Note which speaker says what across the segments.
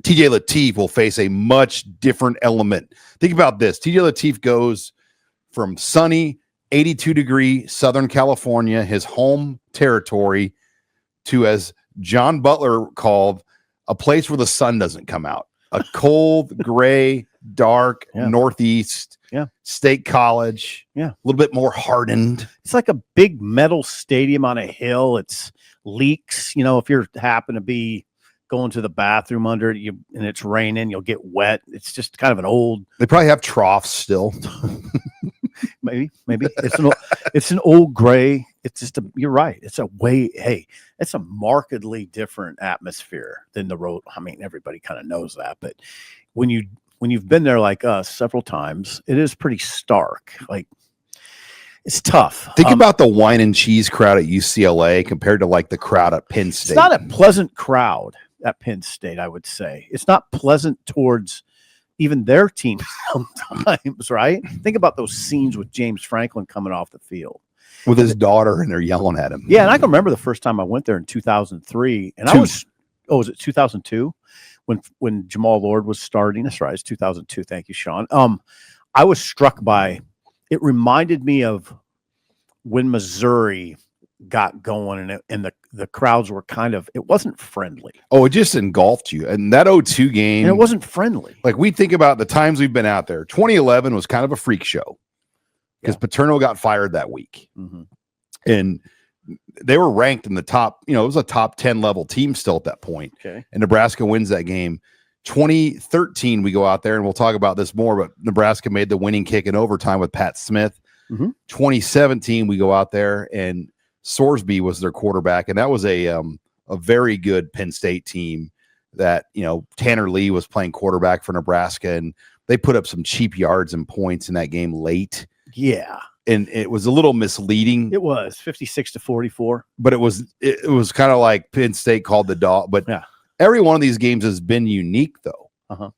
Speaker 1: TJ Lateef will face a much different element. Think about this. TJ Lateef goes from sunny 82-degree Southern California, his home territory, to, as John Butler called, a place where the sun doesn't come out. A cold, gray, dark Northeast State College.
Speaker 2: Yeah.
Speaker 1: A little bit more hardened.
Speaker 2: It's like a big metal stadium on a hill. It's leaks. If you happen to be going to the bathroom under it and it's raining, you'll get wet. It's just kind of an old.
Speaker 1: They probably have troughs still.
Speaker 2: maybe it's an old gray. It's just you're right. It's a markedly different atmosphere than the road. I mean, everybody kind of knows that, but when you've been there like us several times, it is pretty stark. Like, it's tough.
Speaker 1: Think about the wine and cheese crowd at UCLA compared to like the crowd at Penn State.
Speaker 2: It's not a pleasant crowd at Penn State, I would say. It's not pleasant towards even their team sometimes, right? Think about those scenes with James Franklin coming off the field
Speaker 1: with his daughter, and they're yelling at him.
Speaker 2: Yeah, and I can remember the first time I went there in 2003, and was it 2002 when Jamal Lord was starting? That's right, it's 2002. Thank you, Sean. I was struck by it. Reminded me of when Missouri got going, and the crowds were it wasn't friendly.
Speaker 1: Oh, it just engulfed you. And that 0-2 game,
Speaker 2: and it wasn't friendly.
Speaker 1: Like, we think about the times we've been out there. 2011 was kind of a freak show because Paterno got fired that week.
Speaker 2: Mm-hmm.
Speaker 1: And they were ranked in the top, it was a top 10 level team still at that point.
Speaker 2: Okay.
Speaker 1: And Nebraska wins that game. 2013, we go out there, and we'll talk about this more, but Nebraska made the winning kick in overtime with Pat Smith.
Speaker 2: Mm-hmm.
Speaker 1: 2017, we go out there, and Sorsby was their quarterback, and that was a very good Penn State team that, Tanner Lee was playing quarterback for Nebraska, and they put up some cheap yards and points in that game late.
Speaker 2: Yeah.
Speaker 1: And it was a little misleading.
Speaker 2: It was 56-44,
Speaker 1: but it was kind of like Penn State called the dog. But every one of these games has been unique, though.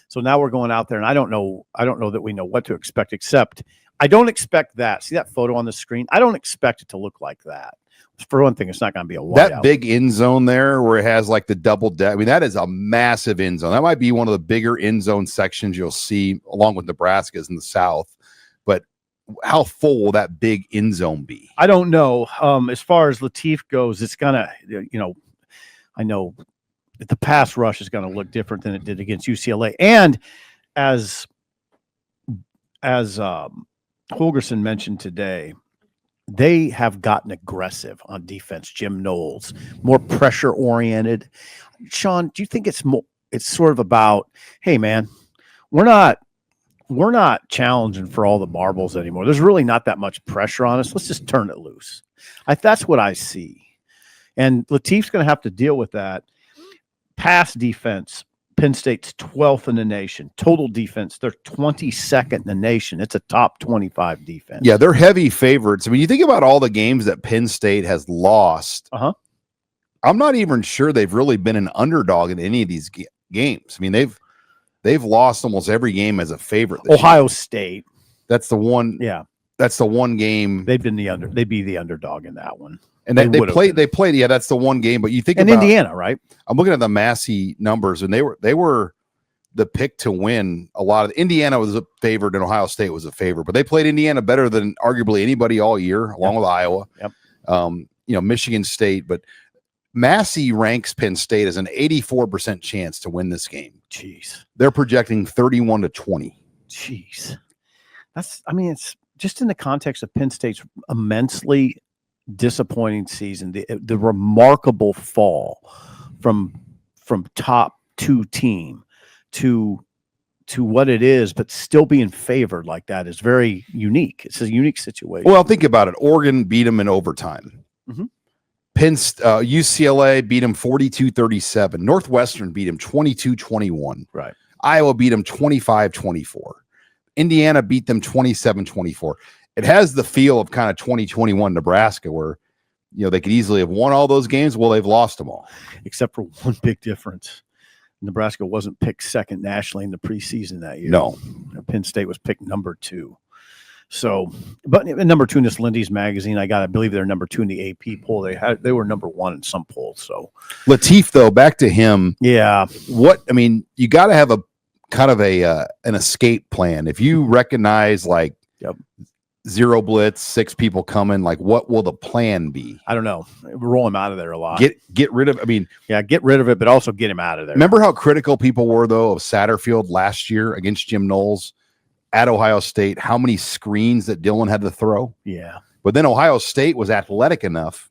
Speaker 2: So now we're going out there, and I don't know that we know what to expect, except I don't expect that. See that photo on the screen? I don't expect it to look like that. For one thing, it's not going to be a whiteout.
Speaker 1: That big end zone there where it has like the double deck. I mean, that is a massive end zone. That might be one of the bigger end zone sections you'll see, along with Nebraska's in the South. But how full will that big end zone be?
Speaker 2: I don't know. As far as Lateef goes, it's gonna, I know that the pass rush is going to look different than it did against UCLA. And as Holgerson mentioned today, they have gotten aggressive on defense. Jim Knowles, more pressure oriented. Sean, do you think it's sort of about, hey man, we're not challenging for all the marbles anymore. There's really not that much pressure on us. Let's just turn it loose. That's what I see. And Lateef's going to have to deal with that. Pass defense, Penn State's 12th in the nation. Total defense, they're 22nd in the nation. It's a top 25 defense.
Speaker 1: Yeah, they're heavy favorites. I mean, you think about all the games that Penn State has lost. I'm not even sure they've really been an underdog in any of these games. I mean, they've lost almost every game as a favorite.
Speaker 2: Ohio State.
Speaker 1: That's the one.
Speaker 2: Yeah.
Speaker 1: That's the one game.
Speaker 2: They'd be the underdog in that one.
Speaker 1: And they played. Yeah, that's the one game. But you think
Speaker 2: about Indiana, right?
Speaker 1: I'm looking at the Massey numbers, and they were the pick to win a lot of. Indiana was a favorite, and Ohio State was a favorite, but they played Indiana better than arguably anybody all year, along with Iowa.
Speaker 2: Yep.
Speaker 1: Michigan State, but Massey ranks Penn State as an 84% chance to win this game.
Speaker 2: Jeez,
Speaker 1: they're projecting 31-20.
Speaker 2: Jeez, it's just in the context of Penn State's immensely disappointing season, the remarkable fall from top 2 team to what it is, but still being favored like that is very unique. It's a unique situation.
Speaker 1: Well, think about it. Oregon beat them in overtime.
Speaker 2: Mm-hmm.
Speaker 1: UCLA beat them 42-37. Northwestern beat them 22-21.
Speaker 2: Right.
Speaker 1: Iowa beat them 25-24. Indiana beat them 27-24. It has the feel of kind of 2021 Nebraska, where they could easily have won all those games. Well, they've lost them all,
Speaker 2: except for one big difference. Nebraska wasn't picked second nationally in the preseason that year.
Speaker 1: No,
Speaker 2: Penn State was picked number 2. So, but number 2 in this Lindy's magazine, I believe they're number 2 in the AP poll. They were number 1 in some polls. So
Speaker 1: Lateef, though, back to him.
Speaker 2: yeah,
Speaker 1: You got to have a kind of an escape plan. If you recognize like
Speaker 2: Yep.
Speaker 1: 0 blitz, 6 people coming, like what will the plan be?
Speaker 2: I don't know. Roll him out of there a lot.
Speaker 1: Get rid of.
Speaker 2: Get rid of it, but also get him out of there.
Speaker 1: Remember how critical people were though of Satterfield last year against Jim Knowles at Ohio State? How many screens that Dylan had to throw?
Speaker 2: Yeah,
Speaker 1: but then Ohio State was athletic enough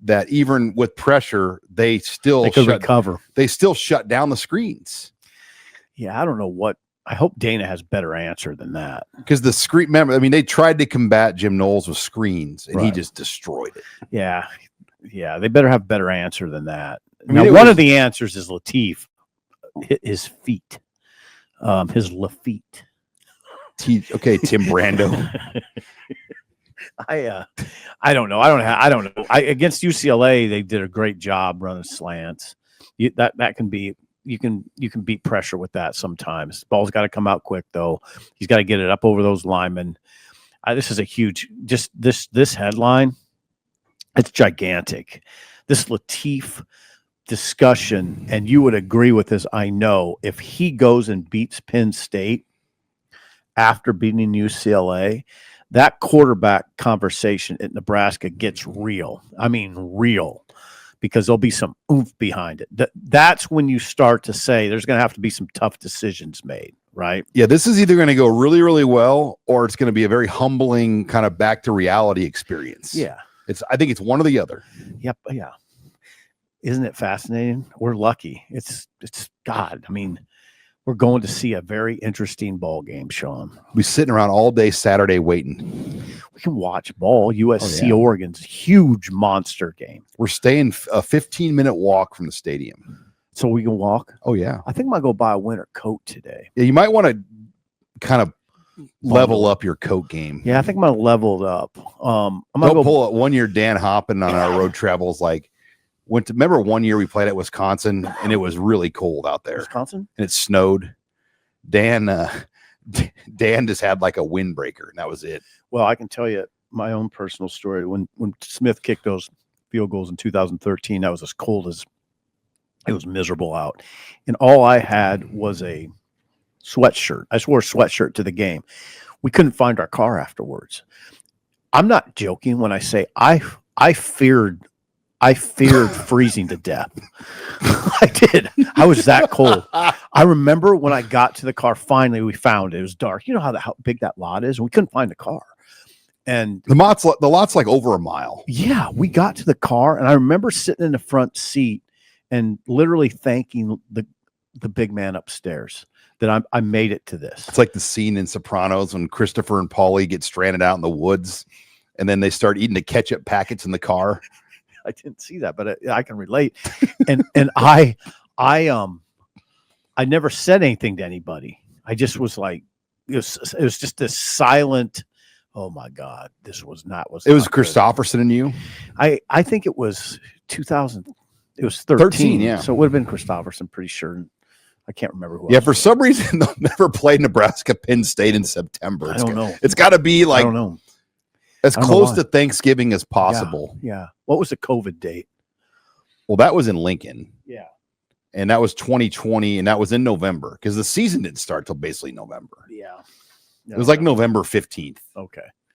Speaker 1: that even with pressure, they could
Speaker 2: recover.
Speaker 1: They still shut down the screens.
Speaker 2: Yeah, I don't know what. I hope Dana has better answer than that.
Speaker 1: Because the screen, remember, they tried to combat Jim Knowles with screens, and he just destroyed it.
Speaker 2: Yeah, they better have better answer than that. Now, one of the answers is Lateef, his feet, his Lafitte.
Speaker 1: Okay, Tim Brando.
Speaker 2: I don't know. I don't know. Against UCLA, they did a great job running slants. That can be. You can beat pressure with that sometimes. Ball's got to come out quick though. He's got to get it up over those linemen. This is a huge. Just this headline. It's gigantic. This Lateef discussion, and you would agree with this. I know if he goes and beats Penn State after beating UCLA, that quarterback conversation at Nebraska gets real. I mean, real. Because there'll be some oomph behind it. That's when you start to say there's going to have to be some tough decisions made, right?
Speaker 1: Yeah, this is either going to go really, really well, or it's going to be a very humbling kind of back to reality experience.
Speaker 2: Yeah.
Speaker 1: I think it's one or the other.
Speaker 2: Yep. Yeah. Isn't it fascinating? We're lucky. It's God. I mean, we're going to see a very interesting ball game, Sean.
Speaker 1: We're sitting around all day Saturday waiting.
Speaker 2: We can watch ball. USC Oregon's huge monster game.
Speaker 1: We're staying a 15-minute walk from the stadium.
Speaker 2: So we can walk?
Speaker 1: Oh, yeah.
Speaker 2: I think I'm going to go buy a winter coat today.
Speaker 1: Yeah, you might want to kind of level up your coat game.
Speaker 2: Yeah, I think I'm going to level it up. I'm
Speaker 1: going to pull it. One year, Dan Hoppin on our road travels, remember one year we played at Wisconsin and it was really cold out there.
Speaker 2: Wisconsin?
Speaker 1: And it snowed. Dan just had like a windbreaker and that was it.
Speaker 2: Well, I can tell you my own personal story. When Smith kicked those field goals in 2013, that was as cold as it was miserable out. And all I had was a sweatshirt. I just wore a sweatshirt to the game. We couldn't find our car afterwards. I'm not joking when I say I feared freezing to death. I did. I was that cold. I remember when I got to the car, finally we found it. It was dark. You know how big that lot is? And we couldn't find the car. And
Speaker 1: the lot's like over a mile.
Speaker 2: Yeah, we got to the car, and I remember sitting in the front seat and literally thanking the big man upstairs that I made it to this.
Speaker 1: It's like the scene in Sopranos when Christopher and Paulie get stranded out in the woods, and then they start eating the ketchup packets in the car.
Speaker 2: I didn't see that, but I can relate. And I never said anything to anybody. I just was like, it was just this silent. Oh my God, this was not.
Speaker 1: It was Christopherson and you.
Speaker 2: I think it was 2000. It was 13.
Speaker 1: Yeah.
Speaker 2: So it would have been Christopherson, pretty sure. I can't remember who.
Speaker 1: Yeah, for some reason they'll never play Nebraska Penn State in September.
Speaker 2: I don't know.
Speaker 1: It's got to be like
Speaker 2: I don't know.
Speaker 1: As close to Thanksgiving as possible.
Speaker 2: Yeah. What was the COVID date?
Speaker 1: Well, that was in Lincoln.
Speaker 2: Yeah.
Speaker 1: And that was 2020, and that was in November because the season didn't start till basically November.
Speaker 2: Yeah.
Speaker 1: It was like November 15th.
Speaker 2: Okay.